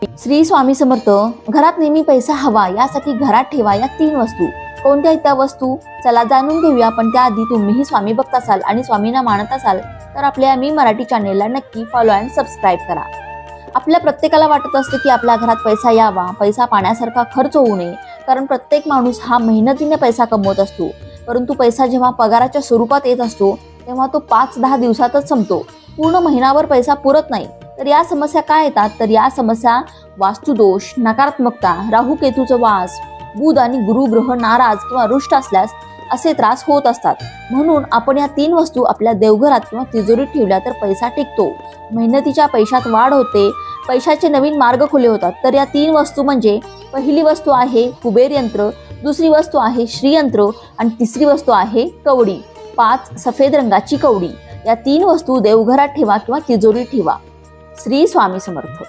श्री स्वामी समर्थ. घरात नेहमी पैसा हवा यासाठी घरात ठेवा या 3 वस्तू. कोणत्या त्या वस्तू? चला जाणून घेऊया. पण त्याआधी तुम्हीही स्वामी भक्त असाल आणि स्वामींना मानत असाल तर आपल्या मी मराठी चॅनेलला नक्की फॉलो अँड सबस्क्राईब करा. आपल्या प्रत्येकाला वाटत असतं की आपल्या घरात पैसा यावा, पैसा पाण्यासारखा खर्च होऊ नये. कारण प्रत्येक माणूस हा मेहनतीने पैसा कमवत असतो. परंतु पैसा जेव्हा पगाराच्या स्वरूपात येत असतो तेव्हा तो 5-10 दिवसातच संपतो. पूर्ण महिनाभर पैसा पुरत नाही. तर या समस्या काय येतात? तर या समस्या वास्तुदोष, नकारात्मकता, राहू केतूचा वास, बुध आणि गुरु ग्रह नाराज किंवा रुष्ट असल्यास असे त्रास होत असतात. म्हणून आपण या 3 वस्तू आपल्या देवघरात किंवा तिजोरीत ठेवल्या तर पैसा टिकतो, मेहनतीच्या पैशात वाढ होते, पैशाचे नवीन मार्ग खुले होतात. तर या 3 वस्तू म्हणजे पहिली वस्तू आहे कुबेर यंत्र, दुसरी वस्तू आहे श्रीयंत्र आणि तिसरी वस्तू आहे कवडी. 5 सफेद रंगाची कवडी. या 3 वस्तू देवघरात ठेवा किंवा तिजोरीत ठेवा. श्री स्वामी समर्थ.